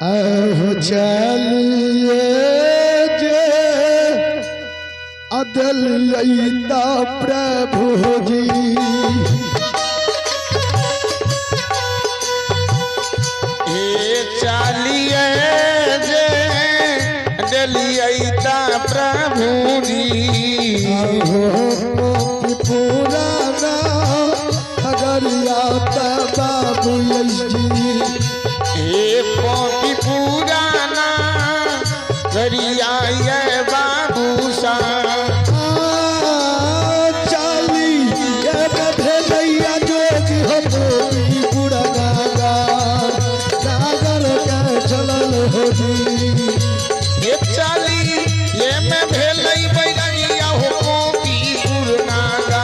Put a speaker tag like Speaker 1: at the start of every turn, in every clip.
Speaker 1: हो चलिए जे अदलियता प्रभु जी
Speaker 2: चलिए जे अदलियता प्रभु जी
Speaker 1: पुराना अगरिया बाबू जी
Speaker 2: पोपी पुराना गरिया ये बाबू सा
Speaker 1: चाली भेलैया जोगी हो पोपी पुराना नागर के चलल हो जी
Speaker 2: ये चाली ये में भेलई बैरिया हो पोपी पुराना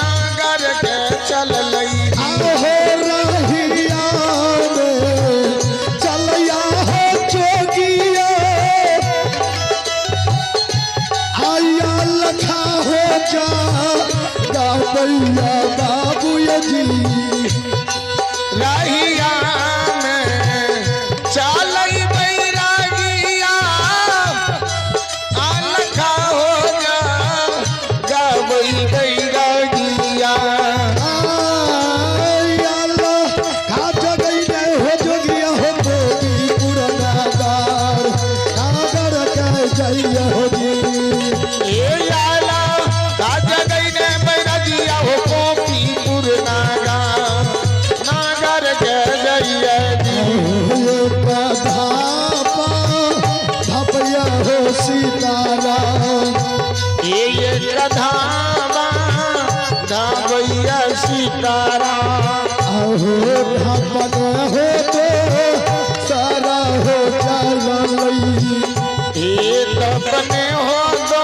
Speaker 2: नागर के चललई
Speaker 1: भैया बाबू जी
Speaker 2: राहिया में चलई बैरागिया आलखा हो जा गावई बैरागिया
Speaker 1: खा जगई हो जोगिया हो पोपी पुराना नागर के जइया हो जी
Speaker 2: धावैया सीतारा
Speaker 1: हो धपन हो तो सारा हो चलई
Speaker 2: तपने हो तो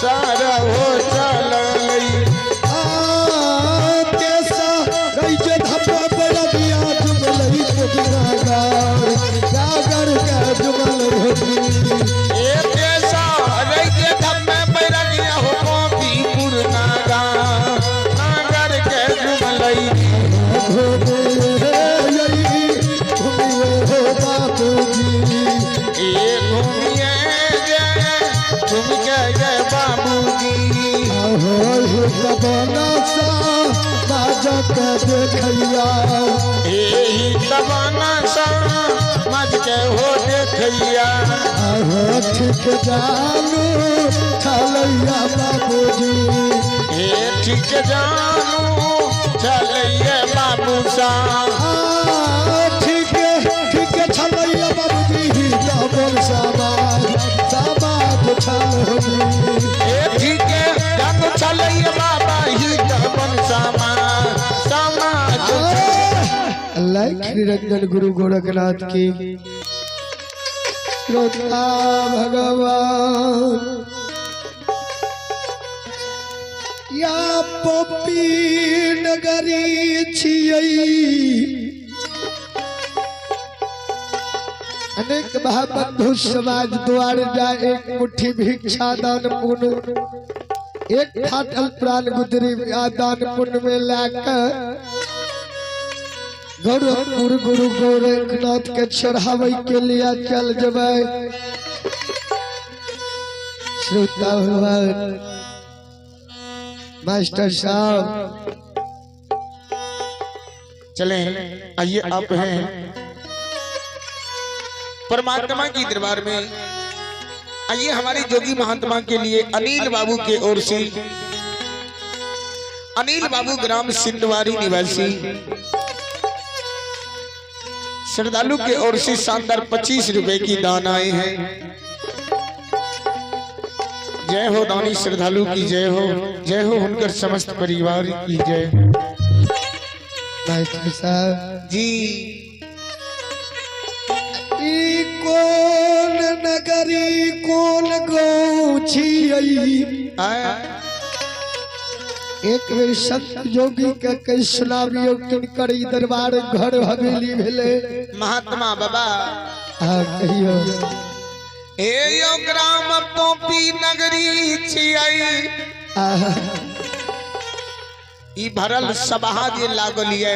Speaker 2: सारा हो चलई
Speaker 1: कैसा रही जे धपा बड़ा दिया जुमलई के बिनागार गागर का जुमल होती
Speaker 2: कैसा रही जे धपा बड़ा दिया हो पोपी पुरनागा नागर के जुमलई
Speaker 1: हो बाबू जी
Speaker 2: घूमिए घूम के जय बाबू जी
Speaker 1: दबाना सा बाजा के देखैया
Speaker 2: यही दबाना सा मज के हो देखैया
Speaker 1: ठीक जानू चलैया बाबू जी
Speaker 2: ठीक जानू चलैया बाबू सा
Speaker 1: ठीक चलैया बाबू जी डबल समाज छल हो
Speaker 2: ठीक जानू चलैया बाबा ही डबल समाज
Speaker 1: निरंजन गुरु गोरखनाथ की श्रोता भगवान या पोपी नगरी छियै अनेक महाबंधु समाज द्वार जाए एक मुट्ठी भिक्षा दान पुण्य एक फाटल प्राण गुदरी दान पुण्य में लाकर गौरवपुर गुरु गोरखनाथ के चढ़ावे के लिए चल जबै श्रोता भगवान मास्टर साहब
Speaker 2: चले आइए आप हैं परमात्मा की दरबार में। आइए हमारे जोगी महात्मा के लिए अनिल बाबू के ओर से, अनिल बाबू ग्राम सिंधवारी निवासी श्रद्धालु के ओर से शानदार 25 रुपए की दान आए हैं। जय हो दानी श्रद्धालु की जय हो उनकर समस्त परिवार की जय।
Speaker 1: मास्टर साहब
Speaker 2: जी
Speaker 1: कौन नगरी कौन गौ छियै एक बेर संत योगी के कई सुनाबियो किनकर दरबार घर हवेली भेले
Speaker 2: महात्मा बाबा
Speaker 1: कहियो
Speaker 2: ए यो ग्राम पोपी नगरी छियै ई भरल सभा जे लागल ये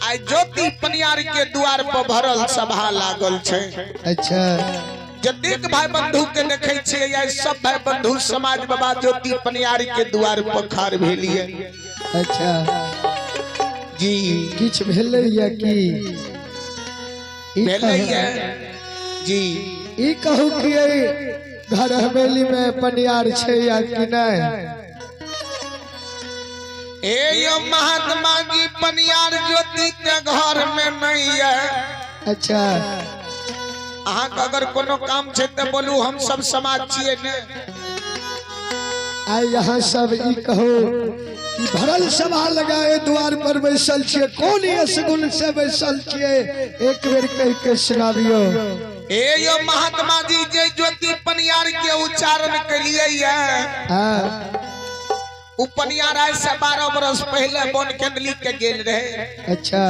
Speaker 2: आई ज्योति पनियार के द्वार पर भरल सभा लागल छे।
Speaker 1: अच्छा
Speaker 2: जतेक भाई बंधु के देखे छे या सब भाई बंधु समाज बाबा ज्योति पनियार के द्वार पर खाड़ भेलिए।
Speaker 1: अच्छा
Speaker 2: जी
Speaker 1: किछ भेलै या की
Speaker 2: भेलैया जी
Speaker 1: ई कहू कि घर हवेली में पनियार छे या कि नहीं?
Speaker 2: यो महात्मा जी पनियार ज्योति के घर में नहीं है।
Speaker 1: अच्छा
Speaker 2: अहाँ के अगर कोनो काम छे त बोलू, हम सब समाज छिए ने।
Speaker 1: आई यहाँ सब ई कहो कि भरल सभा लगाए द्वार पर बैसल छिए, कौन असगुन से बैसल छिए, एक बेर कह के सुनाबियो।
Speaker 2: यो महात्मा जी जे ज्योति पनियार के उच्चारण कलिए है।
Speaker 1: हाँ
Speaker 2: उ पनियार आज से 12 बरस पहले बन केंदली के गेल रहे।
Speaker 1: अच्छा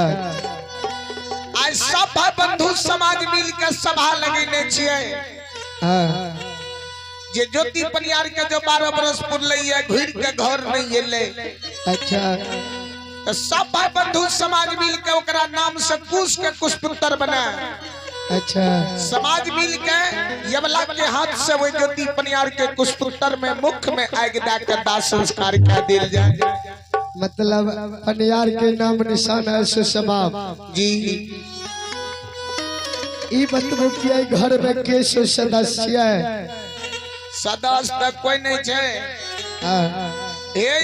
Speaker 2: आज सब भाई बंधु समाज मिल के सभा लगेने छिए।
Speaker 1: हाँ
Speaker 2: जे ज्योति पनियार के जो 12 बरस पुरलैया घुर के घर नहीं एले।
Speaker 1: अच्छा
Speaker 2: तो सब भाई बंधु समाज मिल के ओकरा नाम से कुश के कुशपुत्र बना।
Speaker 1: अच्छा
Speaker 2: समाज मिल के यमला के हाथ से वो ज्योति पनियार के कुशपुत्र में मुख में आग डाकर दाह संस्कार कर दिया जाए।
Speaker 1: मतलब पनियार के नाम निशान है से सबाब
Speaker 2: जी
Speaker 1: ई बतबो कि घर में के से सदस्य है?
Speaker 2: सदस्य तक कोई नहीं छे।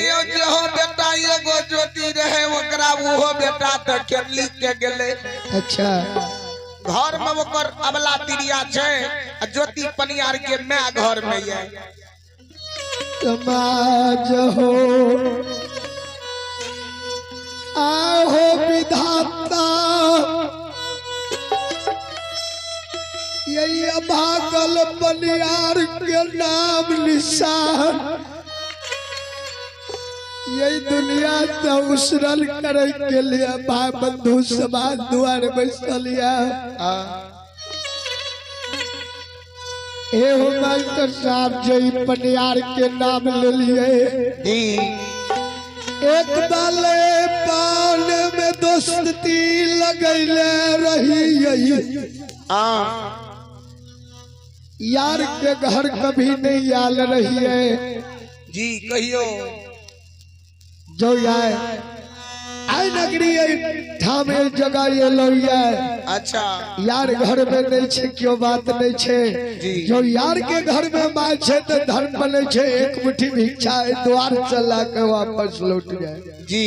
Speaker 2: यो जो हो बेटा एगो ज्योति रहे ओकरा वो बेटा त केरली के गेले।
Speaker 1: अच्छा
Speaker 2: घर में ओकर अबला तिरिया छे, ज्योति पनियार के मैं घर में है।
Speaker 1: समाज हो आहो विधाता, यही अभागल पनियार के नाम निशान, यही दुनिया से उसरल करे के लिए भाई बंधु समाज द्वार बैसलिया। एहो मास्टर साहब जी पनियार के नाम ले लिए, एक बाले पान में दोस्ती लगैले रही। यार के घर कभी नहीं आल रही है
Speaker 2: जी कहियो
Speaker 1: जो यार आई नगरी ठामे जगह ये लोया।
Speaker 2: अच्छा
Speaker 1: यार घर में नहीं छे, क्यों बात नहीं छे। जो यार के घर में माँ छे तो धर्म बने छे, एक मुट्ठी भिक्षा द्वार चला के वापस लौट गए
Speaker 2: जी।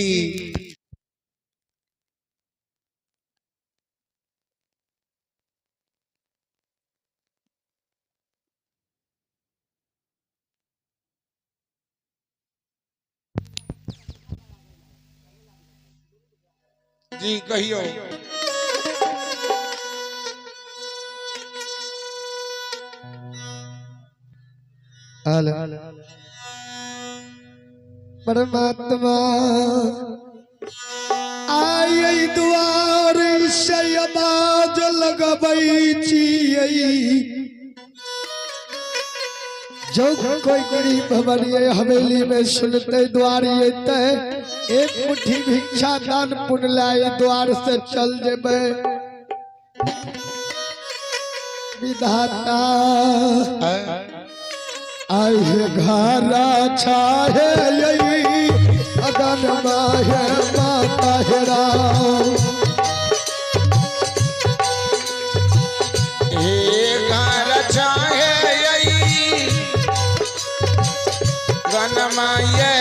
Speaker 2: जी कहियो
Speaker 1: परमात्मा आई द्वार से आवाज लगबै छियै, जो कोई गरीब हमारी हवेली में सुनते द्वार ये एक मुट्ठी भिक्षा दान पुण्य लाई द्वार से चल जेबे। विधाता आए घरा छाहे अगन माहे माता हेरा,
Speaker 2: घर छाहे गन माये